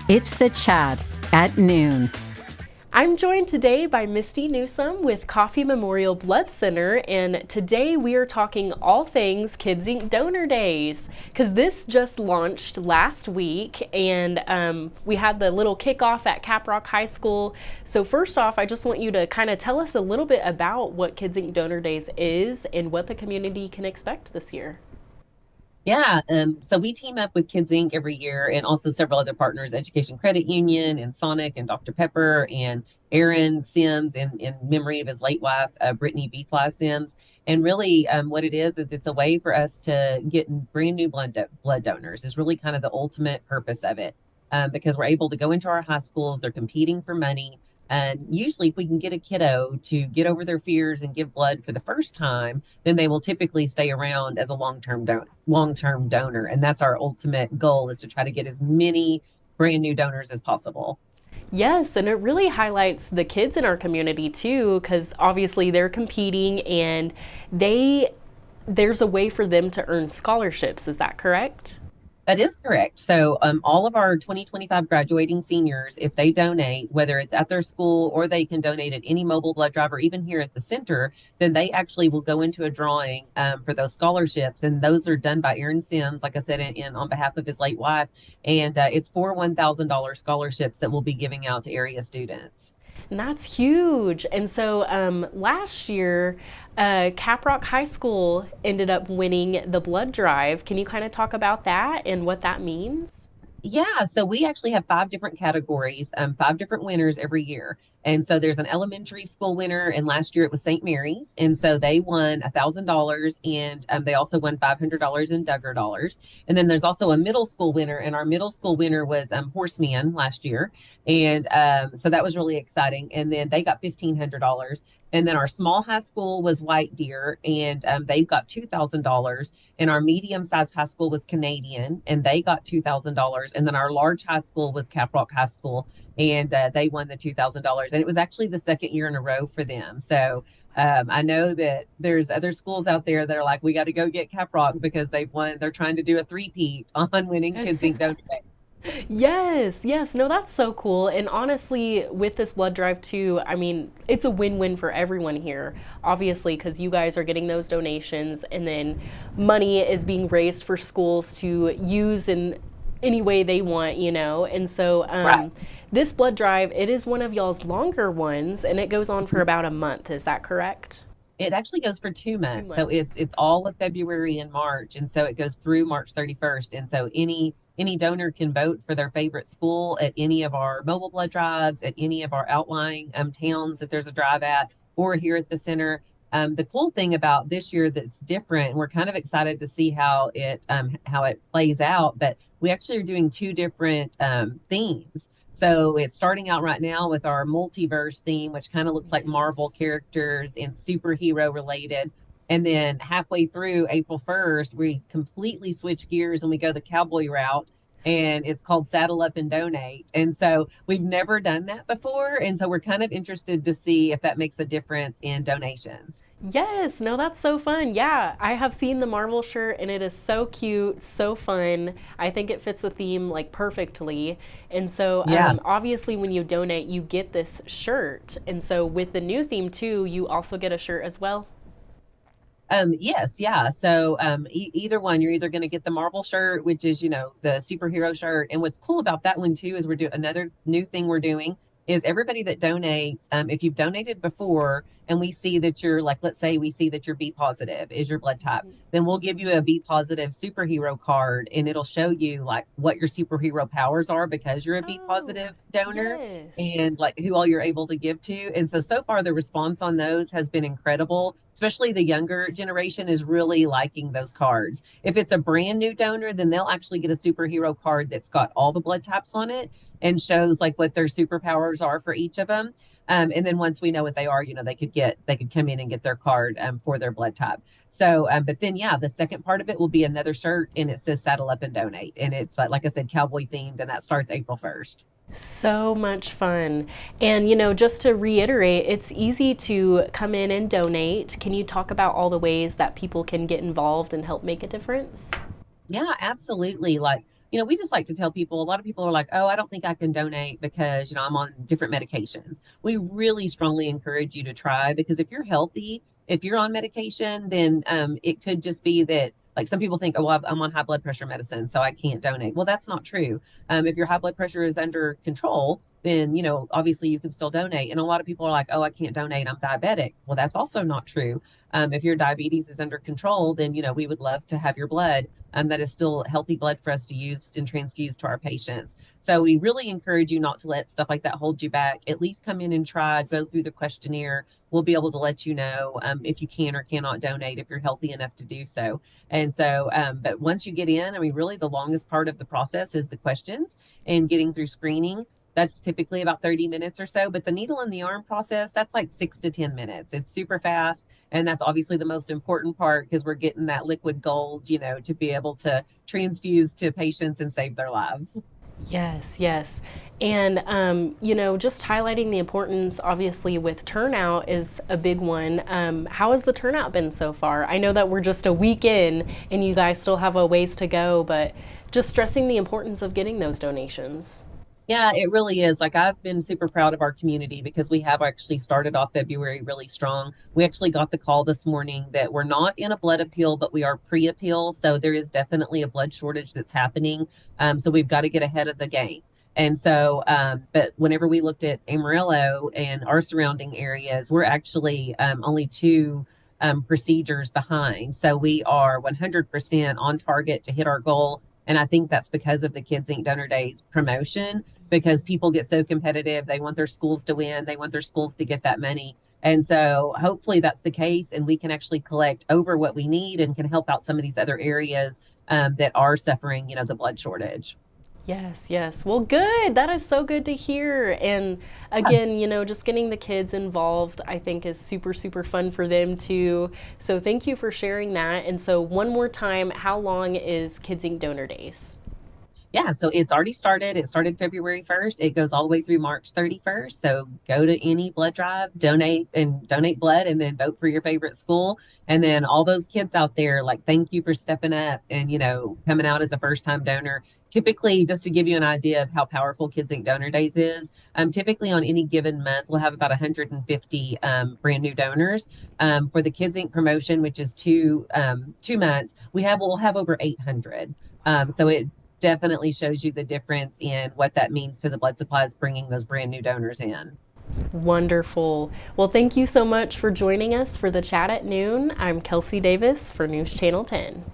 It's the Chat at noon. I'm joined today by Misty Newsom with Coffee Memorial Blood Center, and today we are talking all things Kids Inc. Donor Days, because this just launched last week, and we had the little kickoff at Caprock High School. So first off, I just want you to kind of tell us a little bit about what Kids Inc. Donor Days is and what the community can expect this year. Yeah, so we team up with Kids Inc. every year and also several other partners, Education Credit Union and Sonic and Dr. Pepper and Aaron Sims in memory of his late wife, Brittany B-Fly Sims. And really what it is it's a way for us to get brand new blood donors is really kind of the ultimate purpose of it, because we're able to go into our high schools, they're competing for money. And usually, if we can get a kiddo to get over their fears and give blood for the first time, then they will typically stay around as a long-term donor. And that's our ultimate goal, is to try to get as many brand new donors as possible. Yes, and it really highlights the kids in our community too, because obviously they're competing and there's a way for them to earn scholarships. Is that correct? That is correct. So all of our 2025 graduating seniors, if they donate, whether it's at their school or they can donate at any mobile blood drive or even here at the center, then they actually will go into a drawing for those scholarships. And those are done by Aaron Sims, like I said, in on behalf of his late wife. And it's for $1,000 scholarships that we'll be giving out to area students. And that's huge. And so last year, Caprock High School ended up winning the blood drive. Can you kind of talk about that and what that means? Yeah, so we actually have five different categories, five different winners every year. And so there's an elementary school winner, and last year it was St. Mary's. And so they won $1,000, and they also won $500 in Duggar dollars. And then there's also a middle school winner, and our middle school winner was Horseman last year. And so that was really exciting. And then they got $1,500. And then our small high school was White Deer, and they got $2,000. And our medium-sized high school was Canadian, and they got $2,000. And then our large high school was Caprock High School, and they won the $2,000. And it was actually the second year in a row for them. So I know that there's other schools out there that are like, we got to go get Caprock because they've won. They're trying to do a three-peat on winning Kids Inc. Donor Day. Yes. No, that's so cool. And honestly, with this blood drive too, I mean, it's a win-win for everyone here, obviously, because you guys are getting those donations and then money is being raised for schools to use in any way they want, you know? And so Right. this blood drive, it is one of y'all's longer ones and it goes on for about a month. Is that correct? It actually goes for 2 months. So months. it's all of February and March. And so it goes through March 31st. And so any donor can vote for their favorite school at any of our mobile blood drives, at any of our outlying towns that there's a drive at, or here at the center. The cool thing about this year that's different, and we're kind of excited to see how it plays out, but we actually are doing two different themes. So it's starting out right now with our multiverse theme, which kind of looks like Marvel characters and superhero related. And then halfway through April 1st, we completely switch gears and we go the cowboy route. And it's called Saddle Up and Donate. And so we've never done that before. And so we're kind of interested to see if that makes a difference in donations. Yes, no, that's so fun. Yeah, I have seen the Marvel shirt and it is so cute, so fun. I think it fits the theme like perfectly. And so Yeah. obviously when you donate, you get this shirt. And so with the new theme too, you also get a shirt as well. Yes, yeah. So either one, you're either going to get the Marvel shirt, which is, the superhero shirt. And what's cool about that one too is we're doing another new thing we're doing is everybody that donates, if you've donated before and we see that you're like, let's say we see that you're B positive is your blood type, then we'll give you a B positive superhero card and it'll show you like what your superhero powers are because you're a B positive donor Yes. and like who all you're able to give to. And so far the response on those has been incredible, especially the younger generation is really liking those cards. If it's a brand new donor, then they'll actually get a superhero card that's got all the blood types on it and shows like what their superpowers are for each of them. And then once we know what they are, they could come in and get their card for their blood type. So, but then, yeah, the second part of it will be another shirt and it says Saddle Up and Donate. And it's like I said, cowboy themed, and that starts April 1st. So much fun. And, just to reiterate, it's easy to come in and donate. Can you talk about all the ways that people can get involved and help make a difference? Yeah, absolutely. Like we just like to tell people, a lot of people are like, oh, I don't think I can donate because, I'm on different medications. We really strongly encourage you to try, because if you're healthy, if you're on medication, then it could just be that, like, some people think, oh, well, I'm on high blood pressure medicine, so I can't donate. Well, that's not true. If your high blood pressure is under control, then, obviously you can still donate. And a lot of people are like, oh, I can't donate, I'm diabetic. Well, that's also not true. If your diabetes is under control, then, we would love to have your blood. That is still healthy blood for us to use and transfuse to our patients. So we really encourage you not to let stuff like that hold you back. At least come in and try, go through the questionnaire. We'll be able to let you know if you can or cannot donate, if you're healthy enough to do so. And so, but once you get in, really the longest part of the process is the questions and getting through screening. That's typically about 30 minutes or so. But the needle in the arm process, that's like 6 to 10 minutes. It's super fast. And that's obviously the most important part, because we're getting that liquid gold, to be able to transfuse to patients and save their lives. Yes, yes. And, just highlighting the importance, obviously, with turnout is a big one. How has the turnout been so far? I know that we're just a week in and you guys still have a ways to go, but just stressing the importance of getting those donations. Yeah, it really is. Like, I've been super proud of our community, because we have actually started off February really strong. We actually got the call this morning that we're not in a blood appeal, but we are pre-appeal. So there is definitely a blood shortage that's happening. So we've got to get ahead of the game. And so, but whenever we looked at Amarillo and our surrounding areas, we're actually only two procedures behind. So we are 100% on target to hit our goal. And I think that's because of the Kids Inc. Donor Days promotion, because people get so competitive. They want their schools to win. They want their schools to get that money. And so hopefully that's the case, and we can actually collect over what we need and can help out some of these other areas that are suffering, the blood shortage. Yes, yes. Well, good. That is so good to hear. And again, just getting the kids involved, I think is super, super fun for them too. So thank you for sharing that. And so one more time, how long is Kids Inc. Donor Days? Yeah, so it's already started. It started February 1st. It goes all the way through March 31st. So go to any blood drive, donate blood, and then vote for your favorite school. And then all those kids out there, like, thank you for stepping up and, coming out as a first-time donor. Typically, just to give you an idea of how powerful Kids Inc. Donor Days is, typically on any given month, we'll have about 150 brand new donors. For the Kids Inc. promotion, which is 2 months, we'll have over 800. So it definitely shows you the difference in what that means to the blood supplies, bringing those brand new donors in. Wonderful. Well, thank you so much for joining us for the chat at noon. I'm Kelsey Davis for News Channel 10.